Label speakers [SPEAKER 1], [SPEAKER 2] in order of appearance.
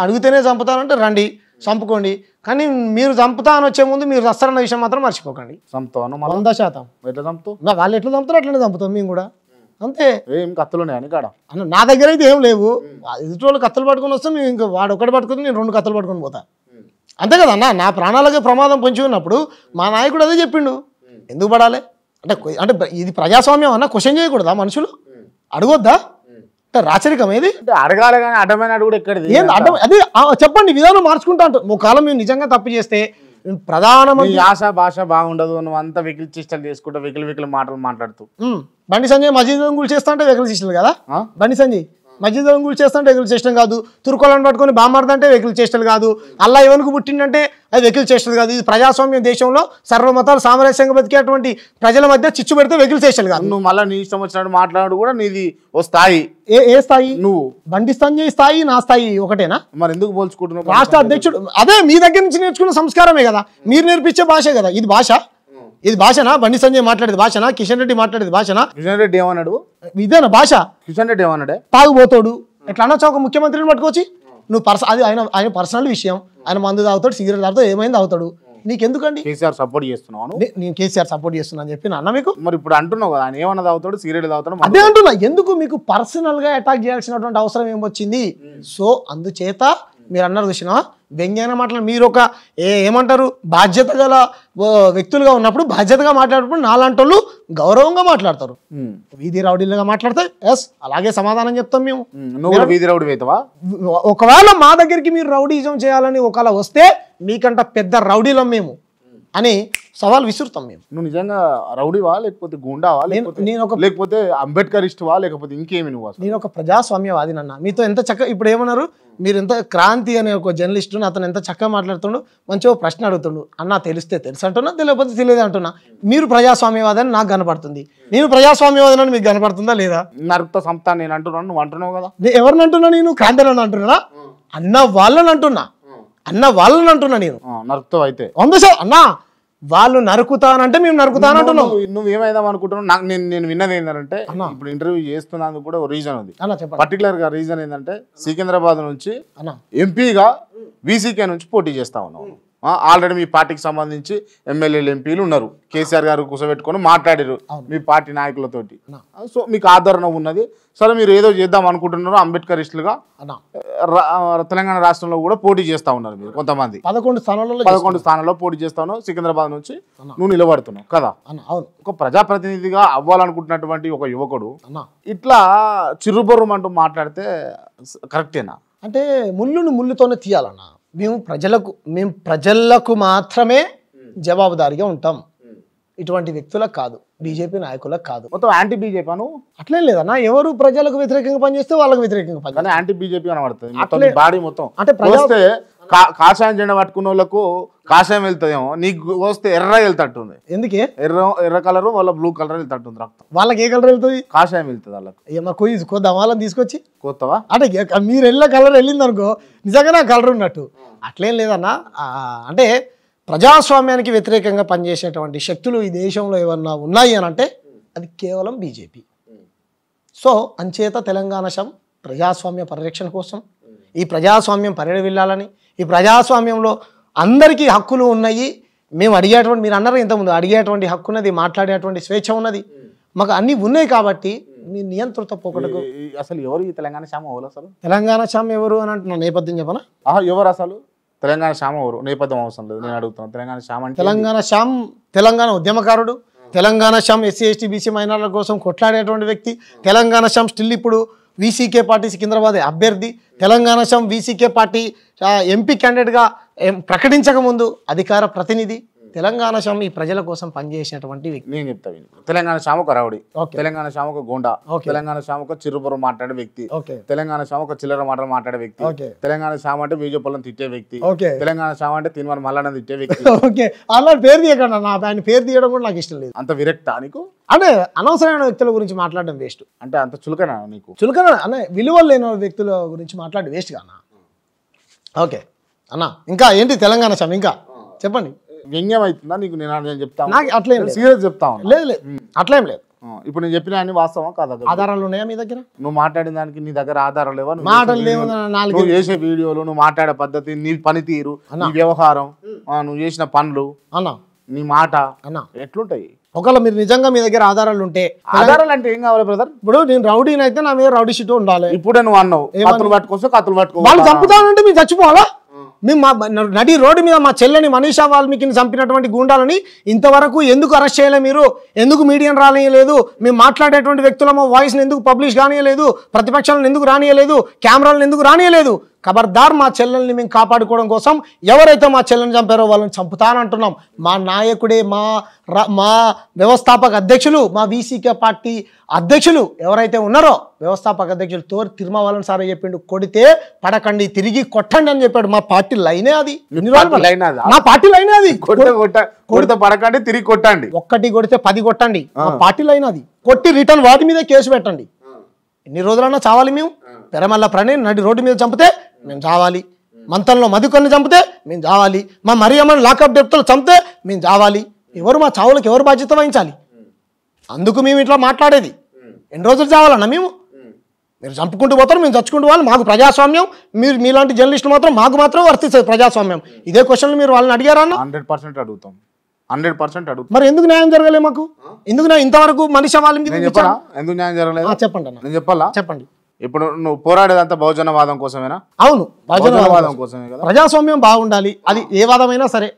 [SPEAKER 1] అడిగితేనే చంపుతానంటే రండి చంపుకోండి, కానీ మీరు చంపుతా అని వచ్చే ముందు మీరు వస్తారన్న విషయం మాత్రం మర్చిపోకండి. 100%. వాళ్ళు ఎట్లా చంపుతారో అట్లనే చంపుతాం మేము కూడా, అంతే.
[SPEAKER 2] ఏం కత్తులు ఉన్నాయని కాడ
[SPEAKER 1] అన్న నా దగ్గర అయితే ఏం లేవు. ఎదుటి వాళ్ళు కత్తులు పట్టుకొని వస్తే మేము ఇంకా వాడు ఒకటి పట్టుకుని నేను 2 కత్తులు పట్టుకొని పోతా, అంతే కదా అన్న. నా ప్రాణాలకే ప్రమాదం పొంచి ఉన్నప్పుడు మా నాయకుడు అదే చెప్పిండు, ఎందుకు పడాలి అంటే. అంటే ఇది ప్రజాస్వామ్యం అన్న, క్వశ్చన్ చేయకూడదా మనుషులు, అడగొద్దా? అంటే రాచరికం ఏది
[SPEAKER 2] అంటే అడగాలి కానీ అడ్డమైన అడుగుడు ఎక్కడిది?
[SPEAKER 1] అదే చెప్పండి, విధానం మార్చుకుంటా అంటారు. ఒక కాలం మేము నిజంగా తప్పు చేస్తే ప్రధానమంత్రి
[SPEAKER 2] ఆశ భాష బాగుండదు, నువ్వు అంతా వెకిలి చేష్టలు చేసుకుంటా వెకిలి మాటలు మాట్లాడుతూ.
[SPEAKER 1] బండి సంజయ్ మస్జిద్ గుళ్ళు చేస్తా అంటే వెకిలి చేష్టలు కదా. బండి సంజయ్ మస్జిద్ గుళ్ళు చేస్తా అంటే వెకిలి చేష్టం కాదు. తురుకోలను పట్టుకొని బామార్దంటే వెకిలి చేష్టలు కాదు. అల్లా ఎవరికి పుట్టిందంటే అది వెకిలి చేష్టలు కాదు. ఇది ప్రజాస్వామ్యం దేశంలో సర్వమతాలు సామరస్యంగా బతికేటువంటి ప్రజల మధ్య చిచ్చు పెడితే వెకిలి చేష్టలు కాదు.
[SPEAKER 2] నువ్వు మళ్ళీ నీ ఇష్టం వచ్చినట్టు మాట్లాడు కూడా నీది ఓ స్థాయి.
[SPEAKER 1] ఏ స్థాయి?
[SPEAKER 2] నువ్వు
[SPEAKER 1] బండి సంజయ్ స్థాయి నా స్థాయి ఒకటేనా?
[SPEAKER 2] మరి ఎందుకు పోల్చుకుంటున్నావు?
[SPEAKER 1] రాష్ట్ర అధ్యక్షుడు అదే మీ దగ్గర నుంచి నేర్చుకున్న సంస్కారమే కదా, మీరు నేర్పించే భాషే కదా. ఇది భాష, ఇది భాషనా? బండి సంజయ్ మాట్లాడేది భాషనా? కిషన్ రెడ్డి మాట్లాడేది భాషనా?
[SPEAKER 2] కిషన్ రెడ్డి ఏమన్నాడు?
[SPEAKER 1] ఇదేనా భాష?
[SPEAKER 2] కిషన్ రెడ్డి ఏమన్నాడే?
[SPEAKER 1] తాగుబోతాడు ఎట్లా అనొచ్చు ఒక ముఖ్యమంత్రిని పట్టుకోవచ్చు నువ్వు? అది ఆయన పర్సనల్ విషయం. ఆయన మందు తాగుతాడు, సిగరెట్ తాగుతాడు, ఏమైంది తాగుతాడు, నీకెందుకండి?
[SPEAKER 2] కేసీఆర్ సపోర్ట్ చేస్తున్నాను,
[SPEAKER 1] నేను కేసీఆర్ సపోర్ట్ చేస్తున్నా అని చెప్పి అన్న మీకు.
[SPEAKER 2] మరి ఇప్పుడు అంటున్నావు కదా ఆయన ఏమన్నా తాగుతాడు, సిగరెట్ తాగుతాడు,
[SPEAKER 1] అదే అంటున్నా. ఎందుకు మీకు పర్సనల్ గా అటాక్ చేయాల్సినటువంటి అవసరం ఏమొచ్చింది? సో అందుచేత మీరు అన్నారు చూసినా వ్యంగ్యాన మాటలు. మీరు ఒక ఏమంటారు బాధ్యత గల వ్యక్తులుగా ఉన్నప్పుడు బాధ్యతగా మాట్లాడేటప్పుడు నాలాంటి వాళ్ళు గౌరవంగా మాట్లాడతారు. వీధి రౌడీలుగా మాట్లాడితే ఎస్ అలాగే సమాధానం చెప్తాం మేము.
[SPEAKER 2] నువ్వు వీధి రౌడీ అవుతావా?
[SPEAKER 1] ఒకవేళ మా దగ్గరికి మీరు రౌడీజం చేయాలని ఒకవేళ వస్తే మీకంట పెద్ద రౌడీలం మేము అని సవాల్ విసురుతాం మేము.
[SPEAKER 2] నువ్వు నిజంగా రౌడీవా లేకపోతే గుండావా లేకపోతే అంబేద్కరిస్టువా లేకపోతే ఇంకేమి నువ్వు?
[SPEAKER 1] నేను ఒక ప్రజాస్వామ్యవాది నన్న. మీతో ఎంత చక్కగా ఇప్పుడు ఏమన్నారు మీరు, ఎంత క్రాంతి అనే ఒక జర్నలిస్టు అతను ఎంత చక్కగా మాట్లాడుతుండు, మంచిగా ప్రశ్న అడుగుతుండు. అన్న తెలిస్తే తెలుసు అంటున్నా, తెలియకపోతే తెలియదు అంటున్నా. మీరు ప్రజాస్వామ్యవాది అని నాకు కనపడుతుంది, నేను ప్రజాస్వామ్యవాది అని మీకు కనపడుతుందా లేదా?
[SPEAKER 2] నరుకుతా సంస్థ నేను అంటున్నాను, నువ్వు అంటున్నావు కదా.
[SPEAKER 1] ఎవరిని అంటున్నా? నేను క్రాంతిని అంటున్నా, అన్న వాళ్ళని అంటున్నా, నేను
[SPEAKER 2] నరుకుతావు అయితే.
[SPEAKER 1] అన్న వాళ్ళు నరుకుతానంటే మేము నరుకుతానంటున్నాం.
[SPEAKER 2] నువ్వు ఏమైదాం అనుకుంటున్నావు? నేను విన్నది ఏంటంటే ఇప్పుడు ఇంటర్వ్యూ చేస్తున్నందుకు కూడా రీజన్ ఉంది. పర్టికులర్ గా రీజన్ ఏంటంటే సికింద్రాబాద్ నుంచి ఎంపీగా వీసీకే నుంచి పోటీ చేస్తా ఉన్నావు. ఆల్రెడీ మీ పార్టీకి సంబంధించి ఎమ్మెల్యేలు ఎంపీలు ఉన్నారు, కేసీఆర్ గారు కూర్చోబెట్టుకొని మాట్లాడారు మీ పార్టీ నాయకులతోటి. సో మీకు ఆదరణ ఉన్నది. సరే మీరు ఏదో చేద్దాం అనుకుంటున్నారు, అంబేద్కరిస్టులుగా తెలంగాణ రాష్ట్రంలో కూడా పోటీ చేస్తా ఉన్నారు మీరు కొంతమంది.
[SPEAKER 1] 11
[SPEAKER 2] స్థానాల్లో పోటీ చేస్తా ఉన్నావు. సికింద్రాబాద్ నుంచి నువ్వు నిలబడుతున్నావు కదా. ఒక ప్రజాప్రతినిధిగా అవ్వాలనుకుంటున్నటువంటి ఒక యువకుడు ఇట్లా చిరుబొర్రమంటూ మాట్లాడితే కరెక్టేనా?
[SPEAKER 1] అంటే ముళ్ళును ముళ్ళుతోనే తీయాలన్నా. మేము ప్రజలకు మాత్రమే జవాబుదారీగా ఉంటాం, ఇటువంటి వ్యక్తులకు కాదు, బీజేపీ నాయకులకు కాదు.
[SPEAKER 2] మొత్తం యాంటీ బీజేపీ అను
[SPEAKER 1] అట్లేం లేదన్నా. ఎవరు ప్రజలకు వ్యతిరేకంగా పనిచేస్తే వాళ్ళకి వ్యతిరేకంగా పని.
[SPEAKER 2] యాంటీ బీజేపీ కనబడుతుంది బాడీ మొత్తం. అంటే కాషాయం జెండా పట్టుకున్న వాళ్ళకు కాషాయం వెళ్తుందేమో, నీకు వస్తే ఎర్ర వెళ్తట్టుంది.
[SPEAKER 1] ఎందుకే?
[SPEAKER 2] ఎర్ర కలర్ వాళ్ళ బ్లూ కలర్ వెళ్తట్టుంది రక్తం.
[SPEAKER 1] వాళ్ళకి ఏ కలర్ వెళ్తుంది?
[SPEAKER 2] కాషాయం వెళ్తుంది వాళ్ళకి.
[SPEAKER 1] కొద్దాం వాళ్ళని తీసుకొచ్చి
[SPEAKER 2] కొత్తవా
[SPEAKER 1] అంటే మీరు వెళ్ళిన కలర్ వెళ్ళింది అనుకో నిజంగా నా కలర్ ఉన్నట్టు. అట్లేం లేదన్నా. అంటే ప్రజాస్వామ్యానికి వ్యతిరేకంగా పనిచేసేటువంటి శక్తులు ఈ దేశంలో ఏమన్నా ఉన్నాయి అని అంటే అది కేవలం బీజేపీ. సో అంచేత తెలంగాణ ప్రజాస్వామ్య పరిరక్షణ కోసం, ఈ ప్రజాస్వామ్యం పరిడవిల్లాలని, ఈ ప్రజాస్వామ్యంలో అందరికీ హక్కులు ఉన్నాయి. మేము అడిగేటువంటి, మీరు అన్నారు ఇంతకుముందు, అడిగేటువంటి హక్కు ఉన్నది, మాట్లాడేటువంటి స్వేచ్ఛ ఉన్నది, మాకు అన్నీ ఉన్నాయి. కాబట్టి మీ నియంత్రిత పోకడకు
[SPEAKER 2] అసలు ఎవరు ఈ తెలంగాణ శ్యామ ఎవరు? అసలు
[SPEAKER 1] తెలంగాణ శ్యామ ఎవరు అని అంటున్నా నేపథ్యం చెప్పనా?
[SPEAKER 2] ఎవరు అసలు తెలంగాణ శ్యామ ఎవరు? నేపథ్యం అవసరం లేదు, నేను అడుగుతాను. తెలంగాణ
[SPEAKER 1] శ్యామ్ తెలంగాణ ఉద్యమకారుడు, Telangana Shyam SC ST BC మైనార్ల కోసం కొట్లాడేటువంటి వ్యక్తి. తెలంగాణ శ్యామ్ స్టిల్ ఇప్పుడు వీసీకే పార్టీ సికింద్రాబాద్ అభ్యర్థి. తెలంగాణ వీసీకే పార్టీ ఎంపీ క్యాండిడేట్గా ప్రకటించక ముందు అధికార ప్రతినిధి. తెలంగాణ ఈ ప్రజల కోసం పనిచేసినటువంటి వ్యక్తి.
[SPEAKER 2] నేను చెప్తాను, తెలంగాణ ఒక రౌడీ, తెలంగాణ ఒక గోండా, తెలంగాణ ఒక చిరుబుర్ర మాట్లాడే వ్యక్తి, తెలంగాణ ఒక చిల్లర మాటలు మాట్లాడే వ్యక్తి, తెలంగాణ అంటే బీజేపీలను తిట్టే వ్యక్తి, తెలంగాణ అంటే తినవని మళ్ళీ తిట్టే వ్యక్తి.
[SPEAKER 1] ఓకే, అలా పేరు తీయకుండా ఆయన పేరు తీయడం కూడా నాకు ఇష్టం లేదు.
[SPEAKER 2] అంత విరక్త నీకు?
[SPEAKER 1] అంటే అనవసరమైన వ్యక్తుల గురించి మాట్లాడడం వేస్ట్.
[SPEAKER 2] అంటే అంత చులకనా నీకు?
[SPEAKER 1] చులకన అన్న, విలువలు లేని వ్యక్తుల గురించి మాట్లాడి వేస్ట్ గా అన్న. ఓకే అన్న, ఇంకా ఏంటి తెలంగాణ ఇంకా చెప్పండి.
[SPEAKER 2] వ్యంగ్యం అవుతుందా నీకు? నేను చెప్తాను,
[SPEAKER 1] నాకు అట్లేం
[SPEAKER 2] సీరియస్ చెప్తాను.
[SPEAKER 1] లేదు లేదు, అట్లేం లేదు.
[SPEAKER 2] ఇప్పుడు నేను చెప్పిన అన్ని వాస్తవం కాదా?
[SPEAKER 1] ఆధారాలు ఉన్నాయా మీ దగ్గర?
[SPEAKER 2] నువ్వు మాట్లాడిన దానికి నీ దగ్గర ఆధారాలు లేవా?
[SPEAKER 1] మాటలు లేవు.
[SPEAKER 2] నువ్వు చేసే వీడియోలు, నువ్వు మాట్లాడే పద్ధతి, నీ పనితీరు, నీ వ్యవహారం, నువ్వు చేసిన పనులు
[SPEAKER 1] అన్న,
[SPEAKER 2] నీ మాట
[SPEAKER 1] అన్న
[SPEAKER 2] ఎట్లుంటాయి?
[SPEAKER 1] ఒకవేళ మీరు నిజంగా మీ దగ్గర ఆధారాలు ఉంటే,
[SPEAKER 2] ఆధారాలు అంటే ఏం కావాలి బ్రదర్?
[SPEAKER 1] ఇప్పుడు నేను రౌడీని అయితే నా మీద రౌడీ షీట్ ఉండాలి.
[SPEAKER 2] ఇప్పుడే నువ్వు అన్నావు కత్తులు పట్టుకోవచ్చు, కత్తులు పట్టుకో,
[SPEAKER 1] వాళ్ళు చంపుతానంటే మీరు చచ్చిపోవాలా? మేము నడి రోడ్డు మీద మా చెల్లెని మనీషా వాల్మీకిని చంపినటువంటి గూండాలని ఇంతవరకు ఎందుకు అరెస్ట్ చేయలే? మీరు ఎందుకు మీడియాను రానియలేదు? మేము మాట్లాడేటువంటి వ్యక్తులమో వాయిస్ని ఎందుకు పబ్లిష్ కానియలేదు? ప్రతిపక్షాలను ఎందుకు రానియలేదు? కెమెరాలను ఎందుకు రానియలేదు? ఖబర్దార్, మా చెల్లెల్ని మేము కాపాడుకోవడం కోసం ఎవరైతే మా చెల్లెని చంపారో వాళ్ళని చంపుతానంటున్నాం. మా నాయకుడే, మా వ్యవస్థాపక అధ్యక్షులు, మా వీసీకే పార్టీ అధ్యక్షులు ఎవరైతే ఉన్నారో వ్యవస్థాపక అధ్యక్షులు తిరుమావళవన్ సార్ చెప్పిండు, కొడితే పడకండి, తిరిగి కొట్టండి అని చెప్పాడు. మా పార్టీ లైనే అది. నా పార్టీ లైనే అది.
[SPEAKER 2] కొడితే పడకండి, తిరిగి కొట్టండి.
[SPEAKER 1] ఒక్కటి కొడితే 10 కొట్టండి. మా పార్టీ లైన్ అది. కొట్టి రిటర్న్ వాటి మీద కేసు పెట్టండి. ఎన్ని రోజులన్నా చావాలి మేము? పెరమల్ల ప్రణయ్ నడి రోడ్డు మీద చంపితే మేము చావాలి. మంతంలో మధుకర్ని చంపితే మేము చావాలి. మా మరియమ్మని లాకప్ డెప్తులు చంపితే మేము చావాలి. ఎవరు మా చావులకు ఎవరు బాధ్యత వహించాలి? అందుకు మేము ఇట్లా మాట్లాడేది. ఎన్ని రోజులు చావాలన్నా మేము? మీరు చంపుకుంటూ పోతారు, మేము చచ్చుకుంటూ పోవాలి. మాకు ప్రజాస్వామ్యం, మీరు మీలాంటి జర్నలిస్టులు మాత్రం మాకు మాత్రం వర్తిస్తుంది ప్రజాస్వామ్యం. ఇదే క్వశ్చన్లు మీరు వాళ్ళని అడిగారా?
[SPEAKER 2] 100% అడుగుతాం. 100% అడుగుతాం.
[SPEAKER 1] మరి ఎందుకు న్యాయం జరగలేదు మాకు? ఎందుకు ఇంతవరకు మనిషి వాళ్ళ
[SPEAKER 2] ఎందుకు న్యాయం జరగలేదు?
[SPEAKER 1] చెప్పండి అన్న.
[SPEAKER 2] నేను చెప్పాలా?
[SPEAKER 1] చెప్పండి.
[SPEAKER 2] ఇప్పుడు నువ్వు పోరాడేదంతా బహుజనవాదం కోసమేనా?
[SPEAKER 1] అవును,
[SPEAKER 2] బహుజనవాదం కోసమే కదా.
[SPEAKER 1] ప్రజాస్వామ్యం బాగుండాలి, అది ఏ వాదమైనా సరే.